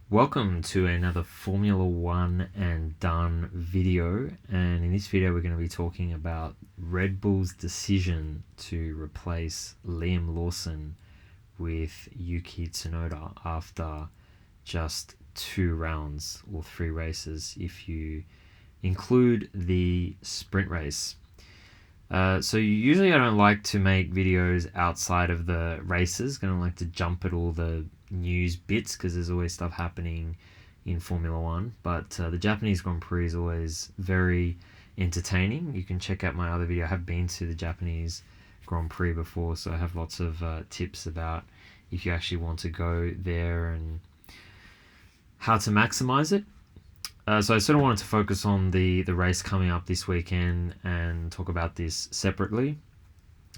Welcome to another Formula One and Done video, and in this video we're going to be talking about Red Bull's decision to replace Liam Lawson with Yuki Tsunoda after just 2 rounds, or 3 races if you include the sprint race. So usually I don't like to make videos outside of the races. I don't like to jump at all the news bits because there's always stuff happening in Formula One. But the Japanese Grand Prix is always very entertaining. You can check out my other video. I have been to the Japanese Grand Prix before, so I have lots of tips about if you actually want to go there and how to maximize it. So I sort of wanted to focus on the race coming up this weekend and talk about this separately.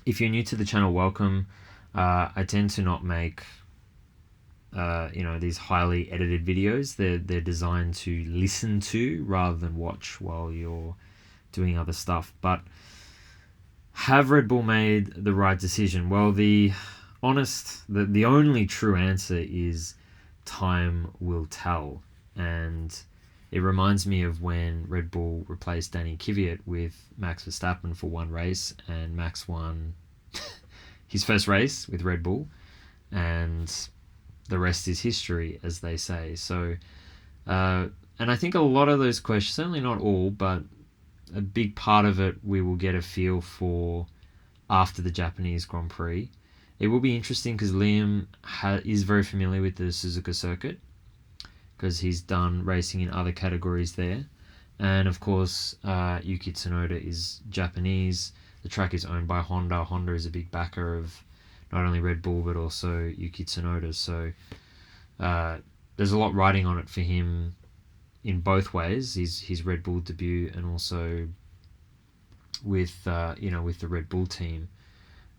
If you're new to the channel, welcome. I tend to not make these highly edited videos. They're designed to listen to rather than watch while you're doing other stuff. But have Red Bull made the right decision? Well, the only true answer is time will tell. And it reminds me of when Red Bull replaced Danny Kvyat with Max Verstappen for one race, and Max won his first race with Red Bull, and the rest is history, as they say. So, and I think a lot of those questions, certainly not all, but a big part of it, we will get a feel for after the Japanese Grand Prix. It will be interesting because Liam is very familiar with the Suzuka circuit, because he's done racing in other categories there. And of course, Yuki Tsunoda is Japanese. The track is owned by Honda. Honda is a big backer of not only Red Bull, but also Yuki Tsunoda. So there's a lot riding on it for him in both ways, his Red Bull debut and also with the Red Bull team.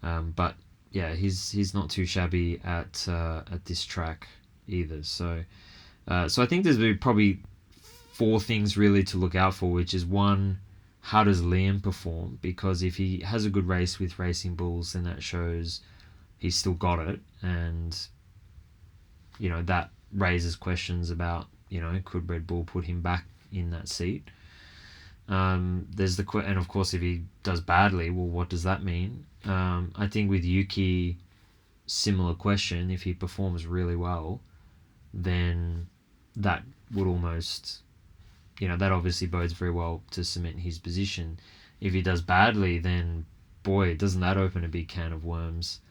But yeah, he's not too shabby at this track either. So I think there's probably 4 things really to look out for, which is one, how does Liam perform? Because if he has a good race with Racing Bulls, then that shows he's still got it, and that raises questions about could Red Bull put him back in that seat? There's and of course if he does badly, well, what does that mean? I think with Yuki, similar question. If he performs really well, then that would almost, that obviously bodes very well to cement his position. If he does badly, then boy, doesn't that open a big can of worms.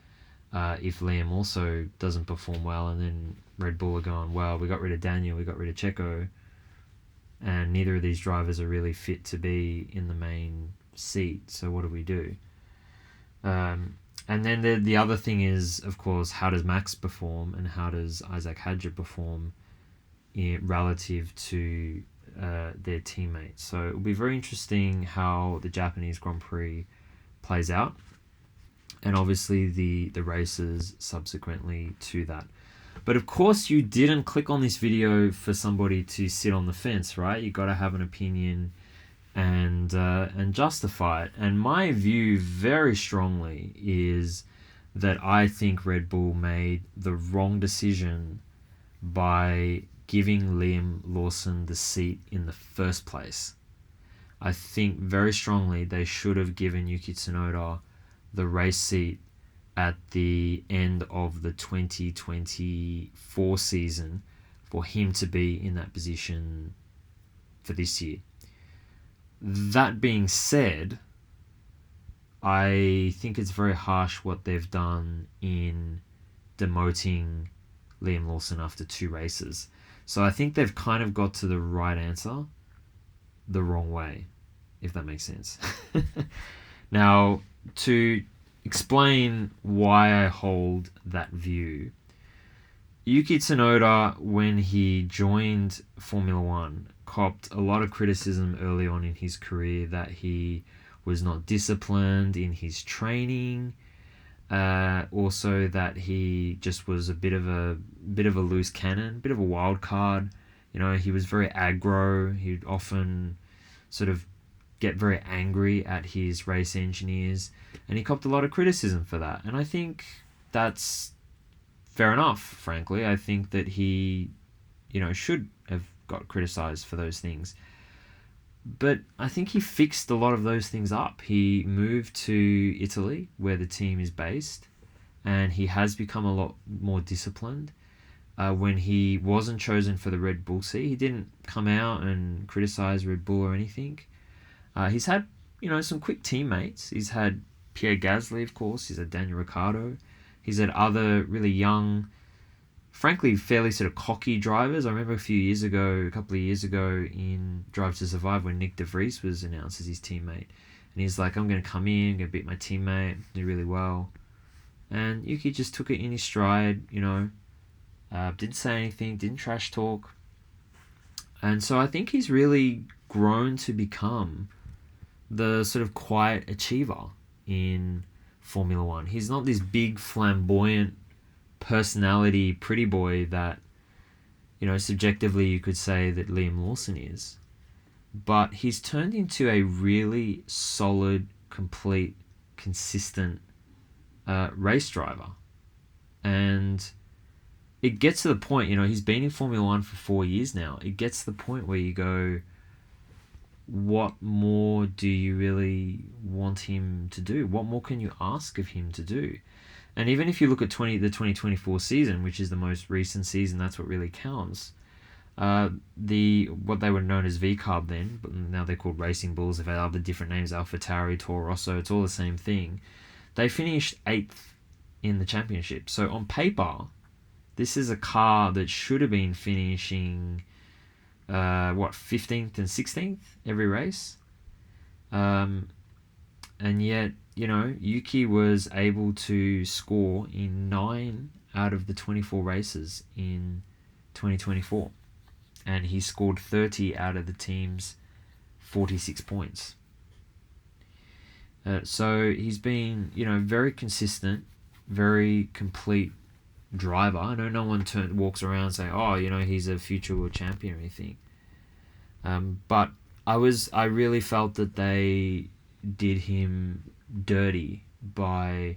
If Liam also doesn't perform well, and then Red Bull are going, well, we got rid of Daniel, we got rid of Checo, and neither of these drivers are really fit to be in the main seat, so what do we do? And then the other thing is, of course, how does Max perform and how does Isaac Hadjar perform relative to their teammates? So it'll be very interesting how the Japanese Grand Prix plays out, and obviously the races subsequently to that. But of course, you didn't click on this video for somebody to sit on the fence, right? You got to have an opinion and justify it. And my view very strongly is that I think Red Bull made the wrong decision by giving Liam Lawson the seat in the first place. I think very strongly they should have given Yuki Tsunoda the race seat at the end of the 2024 season for him to be in that position for this year. That being said, I think it's very harsh what they've done in demoting Liam Lawson after 2 races. So I think they've kind of got to the right answer the wrong way, if that makes sense. Now, to explain why I hold that view, Yuki Tsunoda, when he joined Formula One, copped a lot of criticism early on in his career that he was not disciplined in his training. Also that he just was a bit of a loose cannon, bit of a wild card. He was very aggro. He'd often sort of get very angry at his race engineers, and he copped a lot of criticism for that. And I think that's fair enough, frankly. I think that he should have got criticised for those things. But I think he fixed a lot of those things up. He moved to Italy, where the team is based, and he has become a lot more disciplined. When he wasn't chosen for the Red Bull seat, he didn't come out and criticise Red Bull or anything. He's had, some quick teammates. He's had Pierre Gasly, of course. He's had Daniel Ricciardo. He's had other really young, frankly, fairly sort of cocky drivers. I remember a couple of years ago in Drive to Survive when Nick De Vries was announced as his teammate. And he's like, I'm going to come in, going to beat my teammate, do really well. And Yuki just took it in his stride, didn't say anything, didn't trash talk. And so I think he's really grown to become the sort of quiet achiever in Formula One. He's not this big, flamboyant personality pretty boy that, subjectively you could say that Liam Lawson is. But he's turned into a really solid, complete, consistent race driver. And it gets to the point, he's been in Formula One for 4 years now. It gets to the point where you go, what more do you really want him to do? What more can you ask of him to do? And even if you look at the 2024 season, which is the most recent season, that's what really counts. What they were known as V-Carb then, but now they're called Racing Bulls. They've had other different names, AlphaTauri, Toro Rosso. It's all the same thing. They finished 8th in the championship. So on paper, this is a car that should have been finishing 15th and 16th every race. And yet, Yuki was able to score in 9 out of the 24 races in 2024. And he scored 30 out of the team's 46 points. So he's been, very consistent, very complete driver. I know no one walks around saying, oh, he's a future world champion or anything. But I really felt that they did him dirty by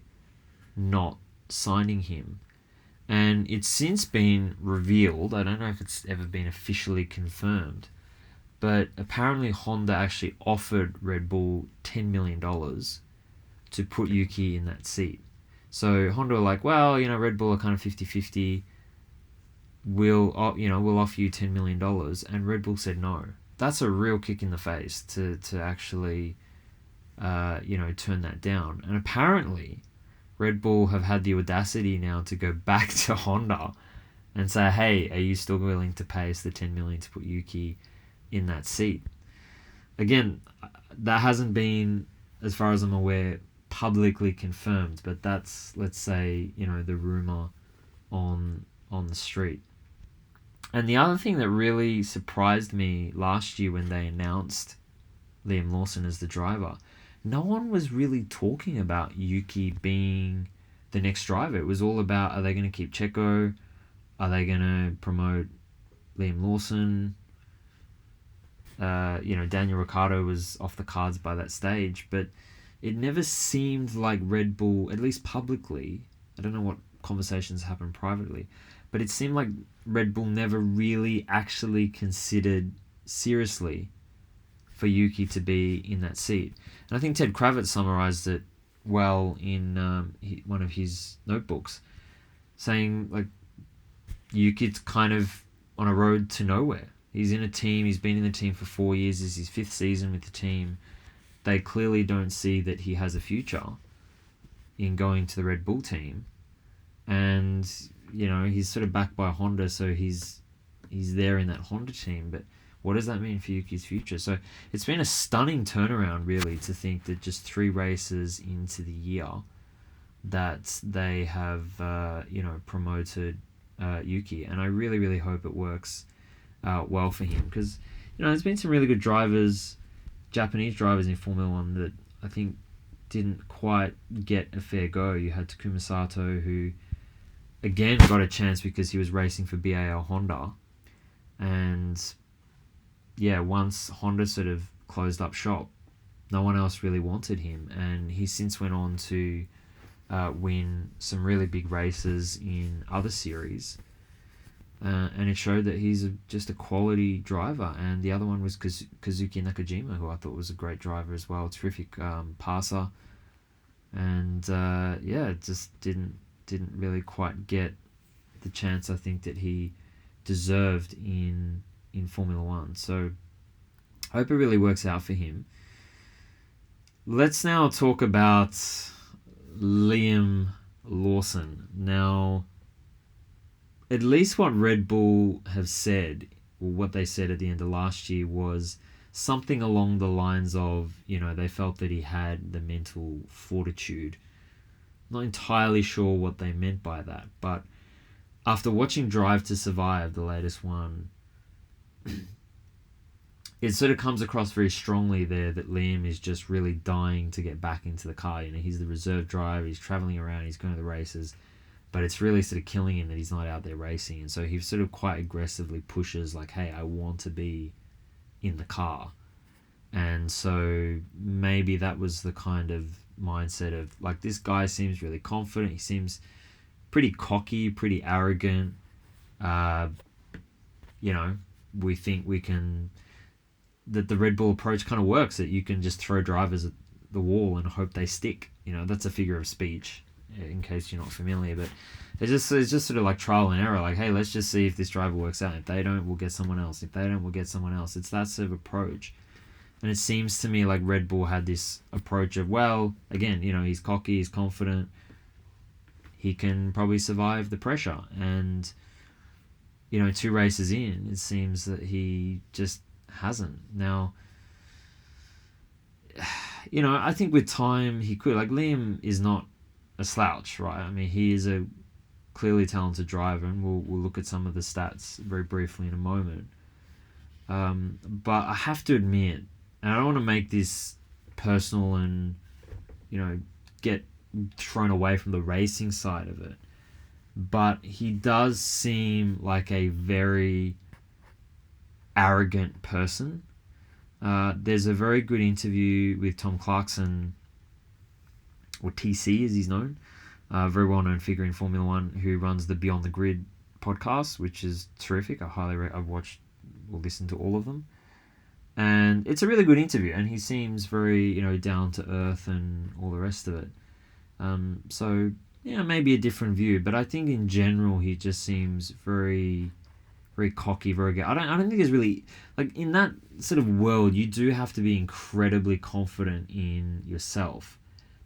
not signing him. And it's since been revealed, I don't know if it's ever been officially confirmed, but apparently Honda actually offered Red Bull $10 million to put Yuki in that seat. So Honda were like, well, Red Bull are kind of 50-50. We'll offer you $10 million. And Red Bull said no. That's a real kick in the face to actually, turn that down. And apparently, Red Bull have had the audacity now to go back to Honda and say, hey, are you still willing to pay us the $10 million to put Yuki in that seat? Again, that hasn't been, as far as I'm aware, publicly confirmed, but that's, let's say, the rumor on the street. And the other thing that really surprised me last year when they announced Liam Lawson as the driver, no one was really talking about Yuki being the next driver. It was all about, are they going to keep Checo? Are they going to promote Liam Lawson? Daniel Ricciardo was off the cards by that stage, but it never seemed like Red Bull, at least publicly, I don't know what conversations happened privately, but it seemed like Red Bull never really actually considered seriously for Yuki to be in that seat. And I think Ted Kravitz summarized it well in one of his notebooks, saying like Yuki's kind of on a road to nowhere. He's in a team, he's been in the team for 4 years, this is his 5th season with the team. They clearly don't see that he has a future in going to the Red Bull team. And, he's sort of backed by Honda, so he's there in that Honda team. But what does that mean for Yuki's future? So it's been a stunning turnaround, really, to think that just 3 races into the year that they have, promoted Yuki. And I really, really hope it works well for him. Because, there's been some really good drivers, Japanese drivers in Formula One that I think didn't quite get a fair go. You had Takuma Sato, who again got a chance because he was racing for BAL Honda, and once Honda sort of closed up shop, no one else really wanted him, and he since went on to win some really big races in other series. and it showed that he's just a quality driver. And the other one was Kazuki Nakajima, who I thought was a great driver as well, terrific passer. And it just didn't really quite get the chance I think that he deserved in Formula One. So I hope it really works out for him. Let's now talk about Liam Lawson. Now, at least what Red Bull have said, or what they said at the end of last year, was something along the lines of, they felt that he had the mental fortitude. Not entirely sure what they meant by that, but after watching Drive to Survive, the latest one, it sort of comes across very strongly there that Liam is just really dying to get back into the car. He's the reserve driver, he's travelling around, he's going to the races, but it's really sort of killing him that he's not out there racing. And so he sort of quite aggressively pushes like, hey, I want to be in the car. And so maybe that was the kind of mindset of, like, this guy seems really confident, he seems pretty cocky, pretty arrogant. We think we can... that the Red Bull approach kind of works, that you can just throw drivers at the wall and hope they stick. That's a figure of speech, in case you're not familiar. But it's just sort of like trial and error. Like, hey, let's just see if this driver works out. If they don't, we'll get someone else. If they don't, we'll get someone else. It's that sort of approach. And it seems to me like Red Bull had this approach of, well, again, he's cocky, he's confident, he can probably survive the pressure. And, 2 races in, it seems that he just hasn't. Now, I think with time he could. Like, Liam is not a slouch, right? I mean, he is a clearly talented driver, and we'll look at some of the stats very briefly in a moment. But I have to admit, and I don't want to make this personal and, get thrown away from the racing side of it, but he does seem like a very arrogant person. There's a very good interview with Tom Clarkson, or TC as he's known, a very well-known figure in Formula One, who runs the Beyond the Grid podcast, which is terrific. I've watched or listened to all of them, and it's a really good interview, and he seems very down to earth and all the rest of it. So maybe a different view, but I think in general he just seems very, very cocky, very good. I don't think there's really, like, in that sort of world, you do have to be incredibly confident in yourself.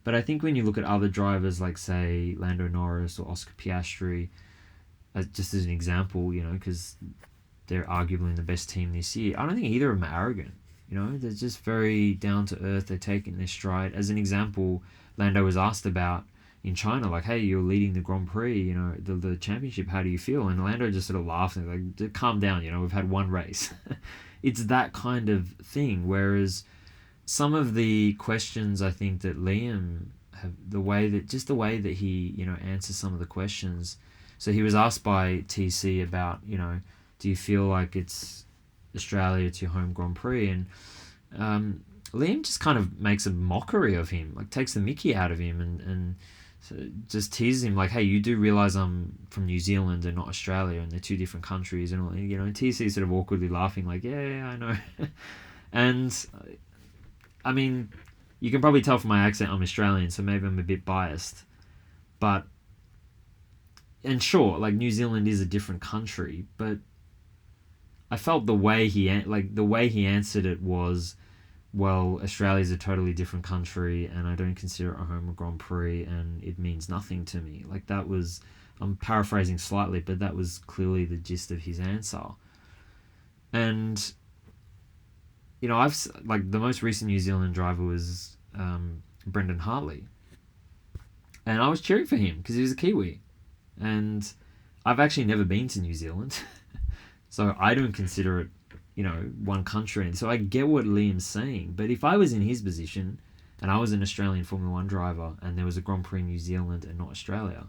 But I think when you look at other drivers, like, say, Lando Norris or Oscar Piastri, just as an example, because they're arguably the best team this year, I don't think either of them are arrogant. They're just very down to earth. They're taking their stride. As an example, Lando was asked about in China, like, hey, you're leading the Grand Prix, the championship, how do you feel? And Lando just sort of laughed and like, calm down, we've had one race. It's that kind of thing. Whereas some of the questions, I think that Liam have, the way that he, answers some of the questions. So he was asked by TC about, do you feel like it's Australia, it's your home Grand Prix? And Liam just kind of makes a mockery of him, like takes the mickey out of him, and so just teases him like, hey, you do realise I'm from New Zealand and not Australia, and they're 2 different countries, and all, and TC sort of awkwardly laughing like, yeah, I know. And I mean, you can probably tell from my accent I'm Australian, so maybe I'm a bit biased, but, and sure, like, New Zealand is a different country, but I felt the way he answered it was, well, Australia's a totally different country, and I don't consider it a home Grand Prix, and it means nothing to me. Like, that was, I'm paraphrasing slightly, but that was clearly the gist of his answer. And, I've, like, the most recent New Zealand driver was Brendan Hartley, and I was cheering for him because he was a Kiwi, and I've actually never been to New Zealand, so I don't consider it one country. And so I get what Liam's saying, but if I was in his position and I was an Australian Formula One driver and there was a Grand Prix in New Zealand and not Australia,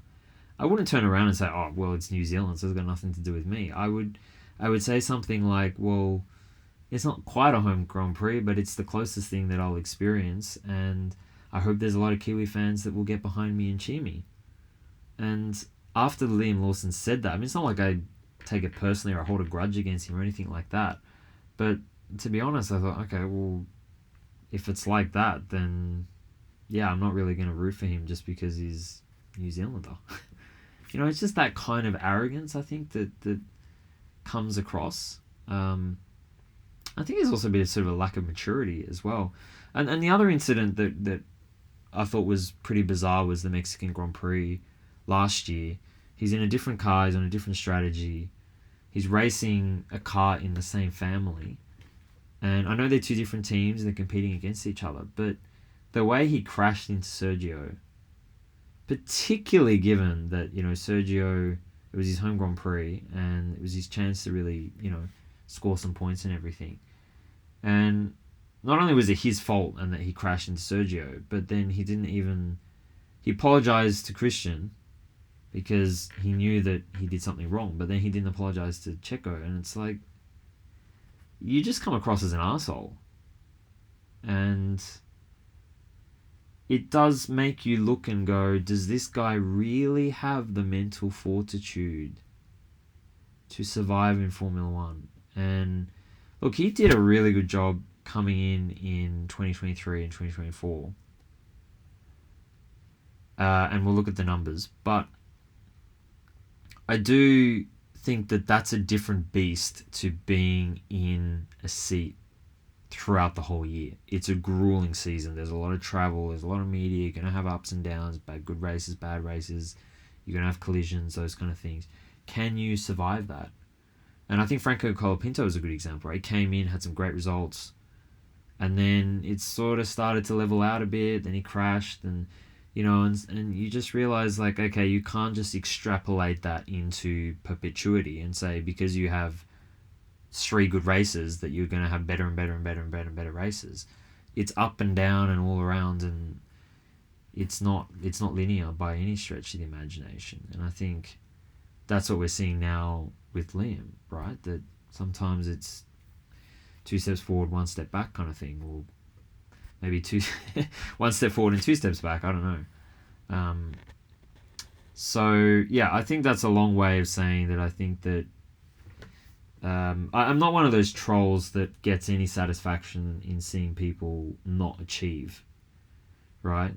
I wouldn't turn around and say, oh, well, it's New Zealand, so it's got nothing to do with me. I would say something like, well, it's not quite a home Grand Prix, but it's the closest thing that I'll experience, and I hope there's a lot of Kiwi fans that will get behind me and cheer me. And after Liam Lawson said that, I mean, it's not like I take it personally or hold a grudge against him or anything like that. But to be honest, I thought, okay, well, if it's like that, then yeah, I'm not really going to root for him just because he's New Zealander. It's just that kind of arrogance, I think, that comes across. I think there's also a bit of sort of a lack of maturity as well. And the other incident that I thought was pretty bizarre was the Mexican Grand Prix last year. He's in a different car, he's on a different strategy. He's racing a car in the same family. And I know they're two different teams and they're competing against each other, but the way he crashed into Sergio, particularly given that, Sergio, it was his home Grand Prix and it was his chance to really, score some points and everything. And not only was it his fault and that he crashed into Sergio, but then he apologized to Christian because he knew that he did something wrong, but then he didn't apologize to Checo. And it's like, you just come across as an arsehole. And it does make you look and go, does this guy really have the mental fortitude to survive in Formula One? And look, he did a really good job coming in 2023 and 2024. And we'll look at the numbers. But I do think that that's a different beast to being in a seat throughout the whole year. It's a grueling season. There's a lot of travel. There's a lot of media. You're going to have ups and downs, good races, bad races. You're going to have collisions, those kind of things. Can you survive that? And I think Franco Colapinto is a good example, right? He came in, had some great results, and then it sort of started to level out a bit. Then he crashed, and you just realize, like, okay, you can't just extrapolate that into perpetuity and say because you have 3 good races that you're going to have better and better and better and better and better races. It's up and down and all around, and it's not linear by any stretch of the imagination. And I think that's what we're seeing now with Liam, right? That sometimes it's 2 steps forward, 1 step back kind of thing, or maybe 1 step forward and 2 steps back. I don't know. So yeah, I think that's a long way of saying that I think that I'm not one of those trolls that gets any satisfaction in seeing people not achieve, right?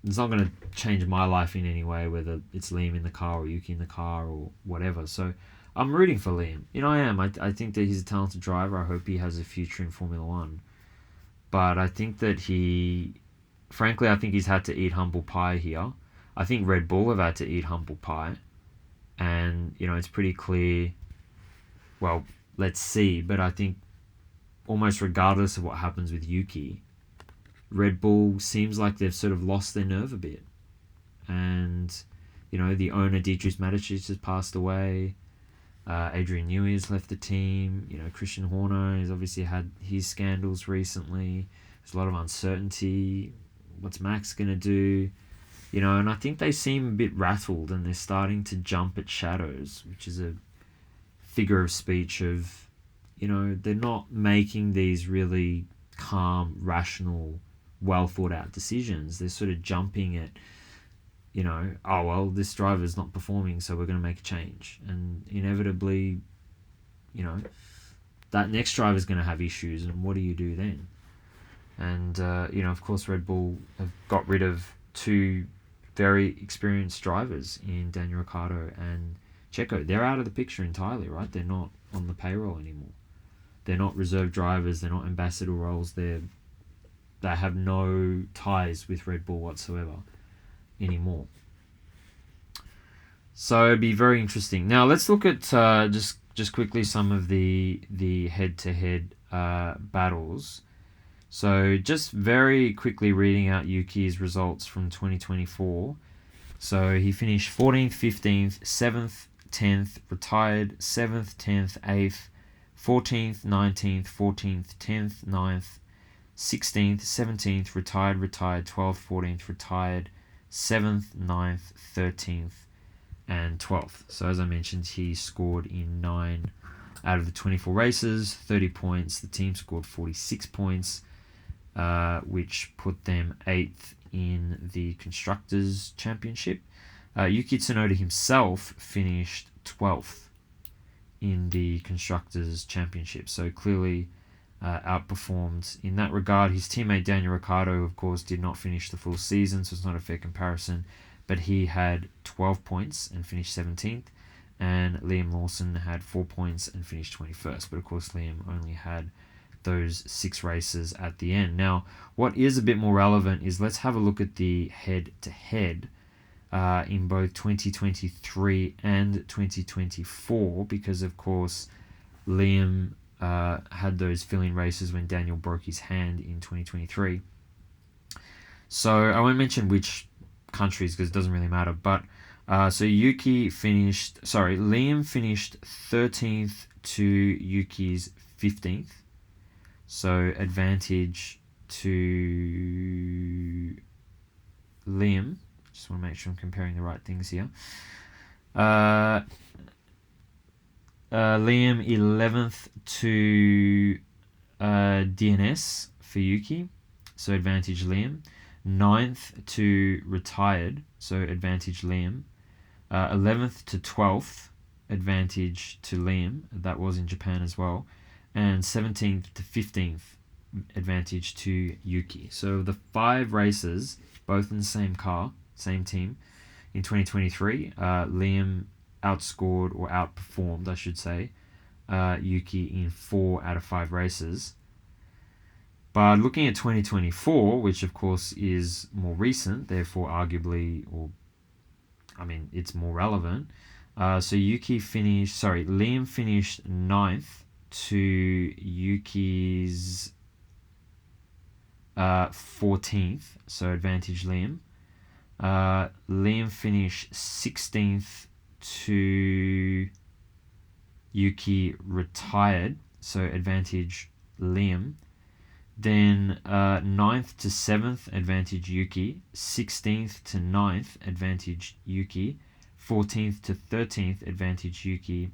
It's not going to change my life in any way, whether it's Liam in the car or Yuki in the car or whatever. So I'm rooting for Liam. I am. I think that he's a talented driver. I hope he has a future in Formula One. But I think that frankly, I think he's had to eat humble pie here. I think Red Bull have had to eat humble pie. And, it's pretty clear. Well, let's see. But I think almost regardless of what happens with Yuki, Red Bull seems like they've sort of lost their nerve a bit. And, the owner, Dietrich Mateschitz, has passed away. Adrian Newey has left the team. Christian Horner has obviously had his scandals recently. There's a lot of uncertainty. What's Max going to do? And I think they seem a bit rattled and they're starting to jump at shadows, which is a figure of speech of, they're not making these really calm, rational, well thought out decisions. They're sort of jumping at, oh, well, this driver's not performing, so we're going to make a change. And inevitably, that next driver's going to have issues, and what do you do then? And, of course, Red Bull have got rid of 2 very experienced drivers in Daniel Ricciardo and Checo. They're out of the picture entirely, right? They're not on the payroll anymore. They're not reserve drivers. They're not ambassador roles. They have no ties with Red Bull whatsoever anymore. So it'd be very interesting. Now let's look at just quickly some of the head-to-head battles. So just very quickly reading out Yuki's results from 2024. So he finished 14th, 15th, 7th, 10th, retired 7th, 10th, 8th, 14th, 19th, 14th, 10th, 9th, 16th, 17th, retired, 12th, 14th, retired, 7th, 9th, 13th, and 12th. So as I mentioned, he scored in 9 out of the 24 races, 30 points. The team scored 46 points, which put them 8th in the Constructors' Championship. Yuki Tsunoda himself finished 12th in the Constructors' Championship. So clearly outperformed in that regard. His teammate Daniel Ricciardo, of course, did not finish the full season, so it's not a fair comparison, but he had 12 points and finished 17th, and Liam Lawson had 4 points and finished 21st. But of course, Liam only had those 6 races at the end. Now, what is a bit more relevant is let's have a look at the head-to-head in both 2023 and 2024, because of course Liam had those fill-in races when Daniel broke his hand in 2023. So I won't mention which countries because it doesn't really matter, but so Liam finished 13th to Yuki's 15th, so advantage to Liam. Just want to make sure I'm comparing the right things here. Liam 11th to DNS for Yuki, so advantage Liam. 9th to retired, so advantage Liam. 11th to 12th, advantage to Liam. That was in Japan as well. And 17th to 15th, advantage to Yuki. So the 5 races, both in the same car, same team, in 2023, Liam outscored, or outperformed, I should say, Yuki in 4 out of 5 races. But looking at 2024, which of course is more recent, therefore arguably, it's more relevant. So Liam finished 9th to Yuki's 14th, so advantage Liam. Liam finished 16th to Yuki retired, so advantage Liam. Then 9th to 7th, advantage Yuki. 16th to 9th, advantage Yuki. 14th to 13th, advantage Yuki.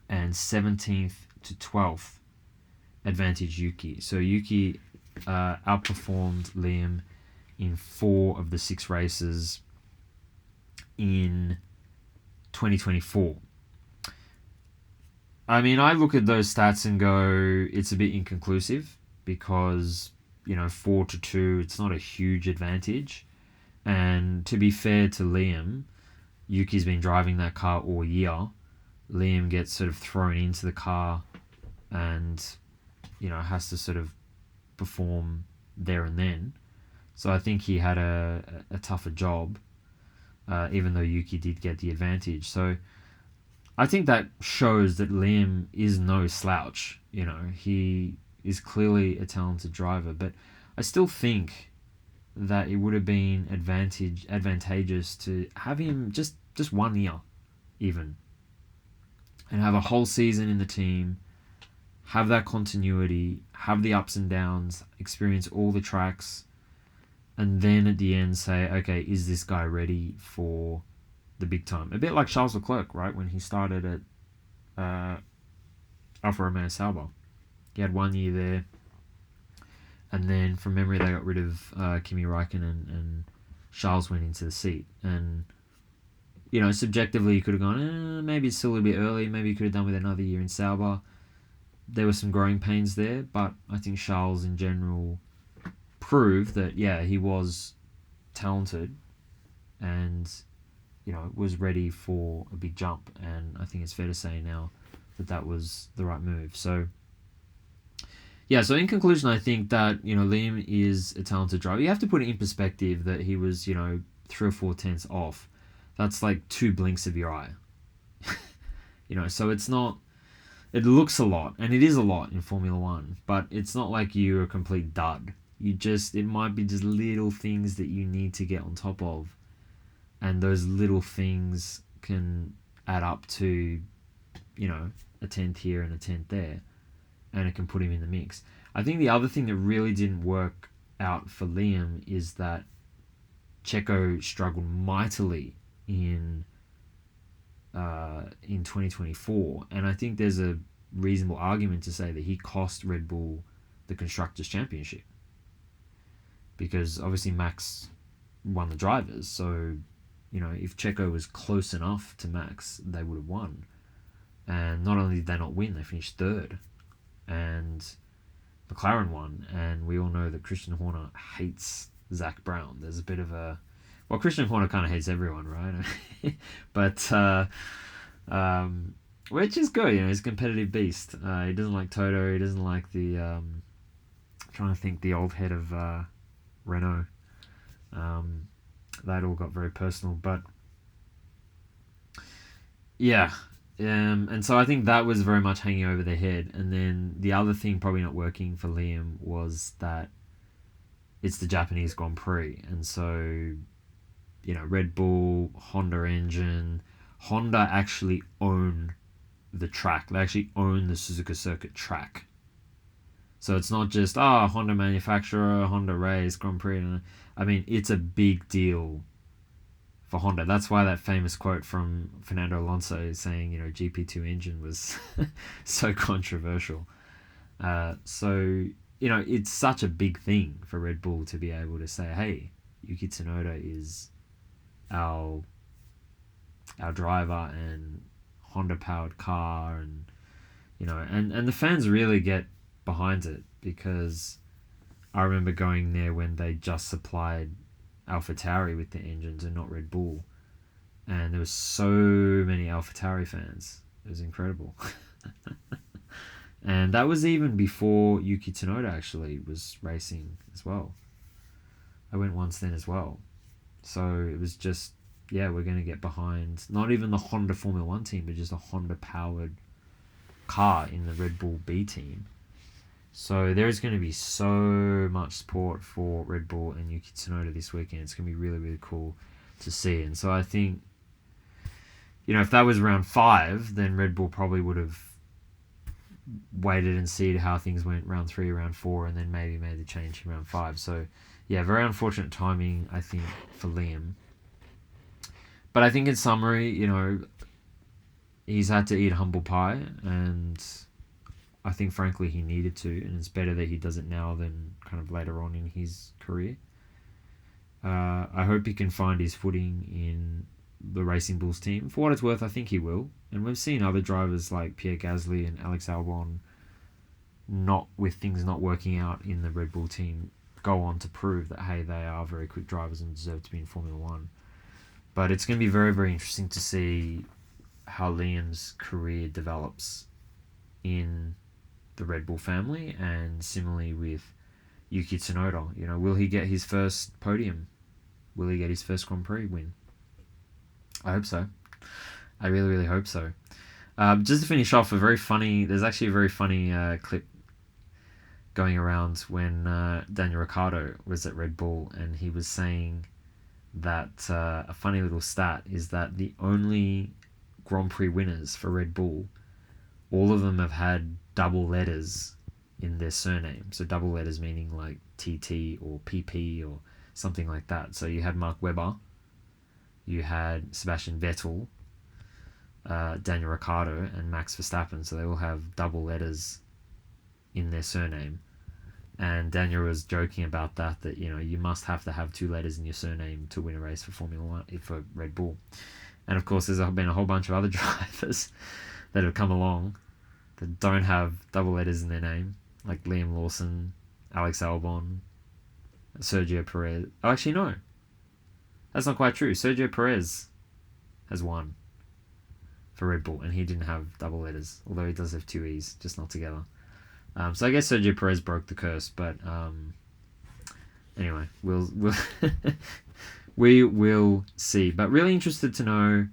And 17th to 12th, advantage Yuki. So Yuki outperformed Liam in 4 of the 6 races in 2024. I look at those stats and go, it's a bit inconclusive because, 4-2, it's not a huge advantage. And to be fair to Liam, Yuki's been driving that car all year. Liam gets sort of thrown into the car and, has to sort of perform there and then. So I think he had a tougher job, even though Yuki did get the advantage. So I think that shows that Liam is no slouch. He is clearly a talented driver, but I still think that it would have been advantageous to have him just 1 year, even, and have a whole season in the team, have that continuity, have the ups and downs, experience all the tracks, and then at the end say, okay, is this guy ready for the big time? A bit like Charles Leclerc, right? When he started at Alfa Romeo Sauber. He had 1 year there. And then from memory, they got rid of Kimi Räikkönen and Charles went into the seat. And, subjectively, you could have gone, maybe it's still a little bit early. Maybe you could have done with another year in Sauber. There were some growing pains there, but I think Charles in general proved that, he was talented and, was ready for a big jump. And I think it's fair to say now that was the right move. So, so in conclusion, I think that, Liam is a talented driver. You have to put it in perspective that he was, 3 or 4 tenths off. That's like 2 blinks of your eye. So it's not, it looks a lot, and it is a lot in Formula 1, but it's not like you're a complete dud. It might be just little things that you need to get on top of, and those little things can add up to, a tenth here and a tenth there, and it can put him in the mix. I think the other thing that really didn't work out for Liam is that Checo struggled mightily in 2024, and I think there's a reasonable argument to say that he cost Red Bull the Constructors' Championship, because obviously Max won the drivers, so if Checo was close enough to Max, they would have won. And not only did they not win, they finished third. And McLaren won. And we all know that Christian Horner hates Zach Brown. There's a bit of a... Well, Christian Horner kind of hates everyone, right? But... which is good, he's a competitive beast. He doesn't like Toto. He doesn't like the... trying to think, the old head of Renault. That all got very personal, but yeah. And so I think that was very much hanging over their head. And then the other thing probably not working for Liam was that it's the Japanese Grand Prix. And so, Red Bull, Honda engine. Honda actually own the track. They actually own the Suzuka Circuit track. So it's not just, Honda manufacturer, Honda race, Grand Prix. I mean, it's a big deal for Honda. That's why that famous quote from Fernando Alonso saying, GP2 engine was so controversial. So, it's such a big thing for Red Bull to be able to say, hey, Yuki Tsunoda is our driver and Honda-powered car. And, and the fans really get behind it, because I remember going there when they just supplied AlphaTauri with the engines and not Red Bull, and there was so many AlphaTauri fans. It was incredible. And that was even before Yuki Tsunoda actually was racing as well. I went once then as well. So it was just, we're going to get behind not even the Honda Formula 1 team, but just a Honda-powered car in the Red Bull B team. So there's going to be so much support for Red Bull and Yuki Tsunoda this weekend. It's going to be really, really cool to see. And so I think, if that was round 5, then Red Bull probably would have waited and seen how things went round 3, round 4, and then maybe made the change in round 5. So, very unfortunate timing, I think, for Liam. But I think in summary, he's had to eat humble pie, and I think, frankly, he needed to, and it's better that he does it now than kind of later on in his career. I hope he can find his footing in the Racing Bulls team. For what it's worth, I think he will. And we've seen other drivers like Pierre Gasly and Alex Albon, with things not working out in the Red Bull team, go on to prove that, hey, they are very quick drivers and deserve to be in Formula 1. But it's going to be very, very interesting to see how Liam's career develops in the Red Bull family, and similarly with Yuki Tsunoda. Will he get his first podium? Will he get his first Grand Prix win? I hope so. I really, really hope so. Just to finish off, there's actually a very funny clip going around when Daniel Ricciardo was at Red Bull, and he was saying that a funny little stat is that the only Grand Prix winners for Red Bull, all of them have had double letters in their surname. So double letters meaning like TT or PP or something like that. So you had Mark Webber, you had Sebastian Vettel, Daniel Ricciardo, and Max Verstappen. So they all have double letters in their surname. And Daniel was joking about that you must have to have 2 letters in your surname to win a race for Formula 1, for Red Bull. And of course, there's been a whole bunch of other drivers that have come along that don't have double letters in their name, like Liam Lawson, Alex Albon, Sergio Perez. Oh, actually, no. That's not quite true. Sergio Perez has won for Red Bull, and he didn't have double letters, although he does have 2 E's, just not together. So I guess Sergio Perez broke the curse, but anyway, we'll we will see. But really interested to know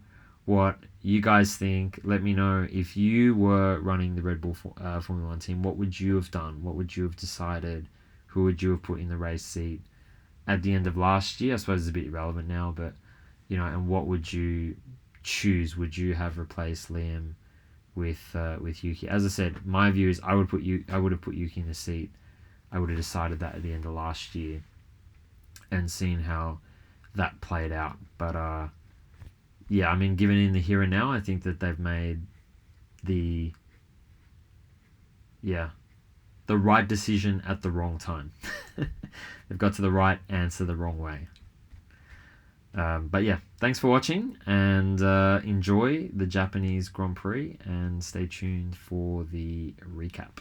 what you guys think. Let me know if you were running the Red Bull Formula 1 team. What would you have done? What would you have decided? Who would you have put in the race seat at the end of last year? I suppose it's a bit irrelevant now, but and what would you choose? Would you have replaced Liam with Yuki? As I said, my view is I would have put Yuki in the seat. I would have decided that at the end of last year and seen how that played out. But given in the here and now, I think that they've made the right decision at the wrong time. They've got to the right answer the wrong way. But yeah, thanks for watching, and enjoy the Japanese Grand Prix, and stay tuned for the recap.